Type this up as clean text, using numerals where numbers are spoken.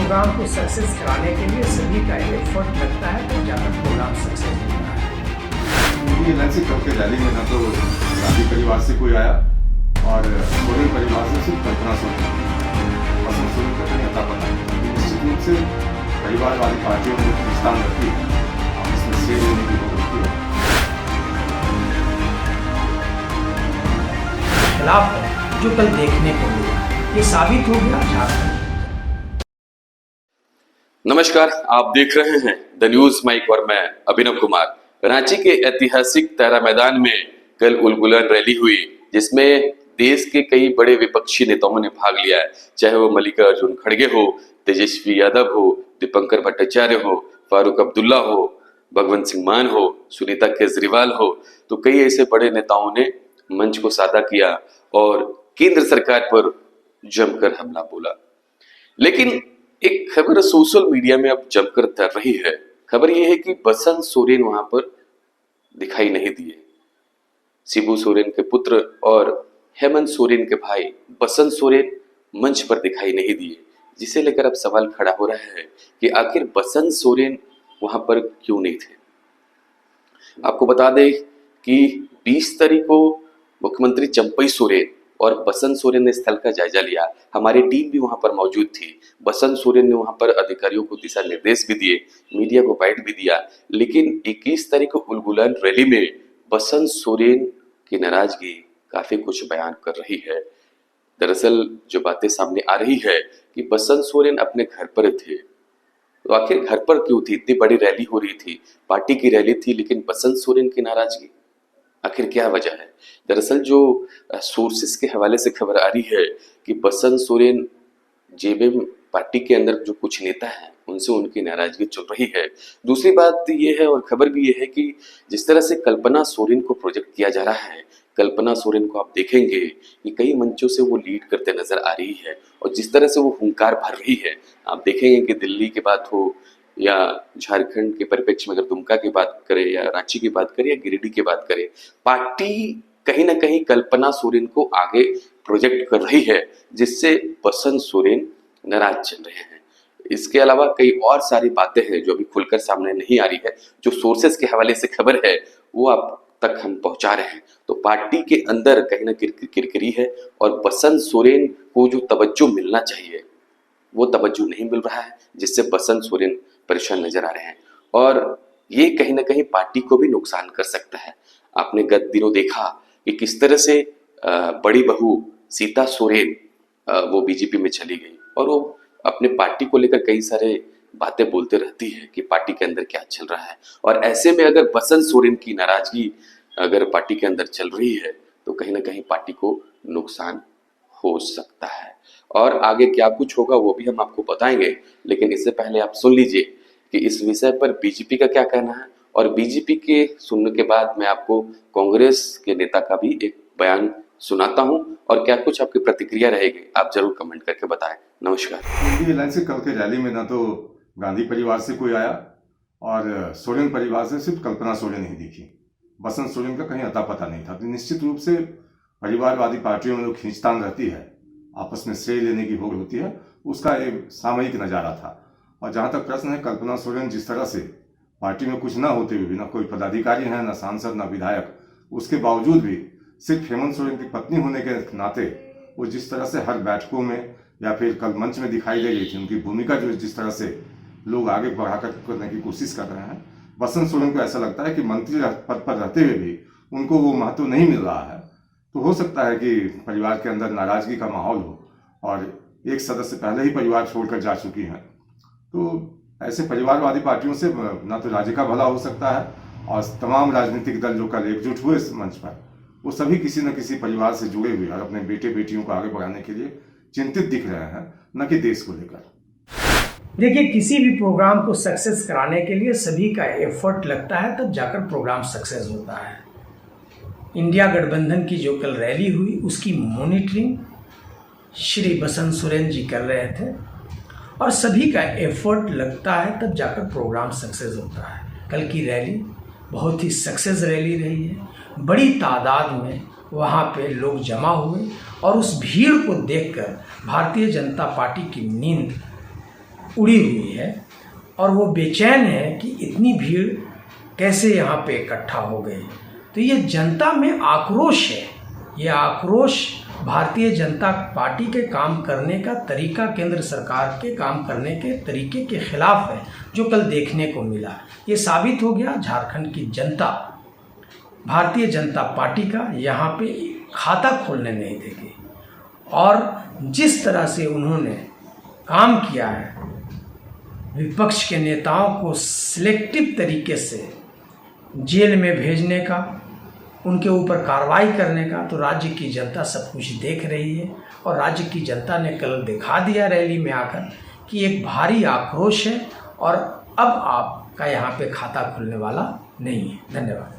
Programme को success कराने के लिए सभी का एफर्ट लगता है तो जाकर प्रोग्राम सक्सेस होता है। ये लंच करके रैली में ना तो गांधी परिवार से कोई आया और सोरेन परिवार से सिर्फ कल्पना सोरेन पसंद सोरेन का नहीं आता पता। निश्चित रूप से परिवार वाली पार्टियों में खींचतान रहती है और इसमें श्रेय लेने की होती है। खिलाफ है जो कल देखने को मिला, ये साबित हो गया झारखंड। नमस्कार, आप देख रहे हैं द न्यूज माइक और मैं अभिनव कुमार। रांची के ऐतिहासिक तेरा मैदान में कल उलगुलन रैली हुई जिसमें देश के कई बड़े विपक्षी नेताओं ने भाग लिया है, चाहे वो मल्लिकार्जुन खड़गे हो, तेजस्वी यादव हो, दीपंकर भट्टाचार्य हो, फारूक अब्दुल्ला हो, भगवंत सिंह मान हो, सुनीता केजरीवाल हो। तो कई ऐसे बड़े नेताओं ने मंच को सादा किया और केंद्र सरकार पर जमकर हमला बोला। लेकिन एक खबर सोशल मीडिया में अब जमकर तर रही है। खबर यह है कि बसंत सोरेन वहां पर दिखाई नहीं दिए। शिबू सोरेन के पुत्र और हेमंत सोरेन के भाई बसंत सोरेन मंच पर दिखाई नहीं दिए, जिसे लेकर अब सवाल खड़ा हो रहा है कि आखिर बसंत सोरेन वहां पर क्यों नहीं थे। आपको बता दें कि 20 तारीख को मुख्यमंत्री चंपई सोरेन और बसंत सोरेन ने स्थल का जायजा लिया। हमारी टीम भी वहां पर मौजूद थी। बसंत सोरेन ने वहां पर अधिकारियों को दिशा निर्देश भी दिए, मीडिया को गाइड भी दिया। लेकिन 21 तारीख को उलगुलान रैली में बसंत सोरेन की नाराजगी काफी कुछ बयान कर रही है। दरअसल जो बातें सामने आ रही है कि बसंत सोरेन अपने घर पर थे, तो आखिर घर पर क्यों थी? इतनी बड़ी रैली हो रही थी, पार्टी की रैली थी, लेकिन बसंत सोरेन की नाराजगी, आखिर क्या वजह है? दरअसल जो सोर्सेस के हवाले से खबर आ रही है कि बसंत सोरेन जेबीएम पार्टी के अंदर जो कुछ नेता हैं उनसे उनकी नाराजगी चल रही है। दूसरी बात ये है और खबर भी ये है कि जिस तरह से कल्पना सोरेन को प्रोजेक्ट किया जा रहा है, कल्पना सोरेन को आप देखेंगे कि कई मंचों से वो लीड करते नजर आ रही है और जिस तरह से वो हुंकार भर रही है, आप देखेंगे कि दिल्ली की बात हो या झारखंड के परिप्रेक्ष्य में अगर दुमका की बात करें या रांची की बात करें या गिरिडीह की बात करें, पार्टी कहीं ना कहीं कल्पना सोरेन को आगे प्रोजेक्ट कर रही है, जिससे बसंत सोरेन नाराज चल रहे हैं। इसके अलावा कई और सारी बातें हैं जो अभी खुलकर सामने नहीं आ रही है। जो सोर्सेस के हवाले से खबर है वो आप तक हम पहुंचा रहे हैं। तो पार्टी के अंदर कहीं ना किरकिरी है और बसंत सोरेन को जो तवज्जो मिलना चाहिए वो तवज्जो नहीं मिल रहा है, जिससे बसंत सोरेन परेशान नजर आ रहे हैं और ये कहीं ना कहीं पार्टी को भी नुकसान कर सकता है। आपने गत दिनों देखा कि किस तरह से बड़ी बहू सीता सोरेन वो बीजेपी में चली गई और वो अपने पार्टी को लेकर कई सारे बातें बोलते रहती है कि पार्टी के अंदर क्या चल रहा है। और ऐसे में अगर बसंत सोरेन की नाराजगी अगर पार्टी के अंदर चल रही है तो कहीं ना कहीं पार्टी को नुकसान हो सकता है और आगे क्या कुछ होगा वो भी हम आपको बताएंगे। लेकिन इससे पहले आप सुन लीजिए कि इस विषय पर बीजेपी का क्या कहना है और बीजेपी के सुनने के बाद मैं आपको कांग्रेस के नेता का भी एक बयान सुनाता हूं और क्या कुछ आपकी प्रतिक्रिया रहेगी आप जरूर कमेंट करके बताएं। नमस्कार। ये लंच कल के रैली में ना तो गांधी परिवार से कोई आया और सोरेन परिवार से सिर्फ कल्पना सोरेन ही दिखी। बसंत सोरेन का कहीं अता पता नहीं था। तो निश्चित रूप से परिवारवादी पार्टियों में जो खींचतान रहती है, आपस में श्रेय लेने की होड़ होती है, उसका एक सामयिक नजारा था। और जहां तक प्रश्न है कल्पना सोरेन जिस तरह से पार्टी में कुछ ना होते हुए भी, ना कोई पदाधिकारी है, ना सांसद, ना विधायक, उसके बावजूद भी सिर्फ हेमंत सोरेन की पत्नी होने के नाते वो जिस तरह से हर बैठकों में या फिर कल मंच में दिखाई दे रही थी, उनकी भूमिका जो जिस तरह से लोग आगे बढ़ाकर करने की कोशिश कर रहे हैं, बसंत सोरेन को ऐसा लगता है कि मंत्री पद पर रहते हुए भी उनको वो महत्व नहीं मिल रहा है। तो हो सकता है कि परिवार के अंदर नाराजगी का माहौल हो और एक सदस्य पहले ही परिवार छोड़कर जा चुकी हैं। तो ऐसे परिवारवादी पार्टियों से ना तो राज्य का भला हो सकता है और तमाम राजनीतिक दल जो कल एकजुट हुए इस मंच पर, वो सभी किसी न किसी परिवार से जुड़े हुए और अपने बेटे बेटियों को आगे बढ़ाने के लिए चिंतित दिख रहे हैं, न कि देश को लेकर। देखिए, किसी भी प्रोग्राम को सक्सेस कराने के लिए सभी का एफर्ट लगता है तब जाकर प्रोग्राम सक्सेस होता है। इंडिया गठबंधन की जो कल रैली हुई उसकी मॉनिटरिंग श्री बसंत सोरेन जी कर रहे थे और सभी का एफर्ट लगता है तब जाकर प्रोग्राम सक्सेस होता है। कल की रैली बहुत ही सक्सेस रैली रही है। बड़ी तादाद में वहाँ पे लोग जमा हुए और उस भीड़ को देखकर भारतीय जनता पार्टी की नींद उड़ी हुई है और वो बेचैन है कि इतनी भीड़ कैसे यहाँ पे इकट्ठा हो गई। तो ये जनता में आक्रोश है, ये आक्रोश भारतीय जनता पार्टी के काम करने का तरीका, केंद्र सरकार के काम करने के तरीके के खिलाफ है, जो कल देखने को मिला। ये साबित हो गया झारखंड की जनता भारतीय जनता पार्टी का यहाँ पे खाता खोलने नहीं देगी। और जिस तरह से उन्होंने काम किया है, विपक्ष के नेताओं को सिलेक्टिव तरीके से जेल में भेजने का, उनके ऊपर कार्रवाई करने का, तो राज्य की जनता सब कुछ देख रही है। और राज्य की जनता ने कल दिखा दिया रैली में आकर कि एक भारी आक्रोश है और अब आपका यहाँ पे खाता खुलने वाला नहीं है। धन्यवाद।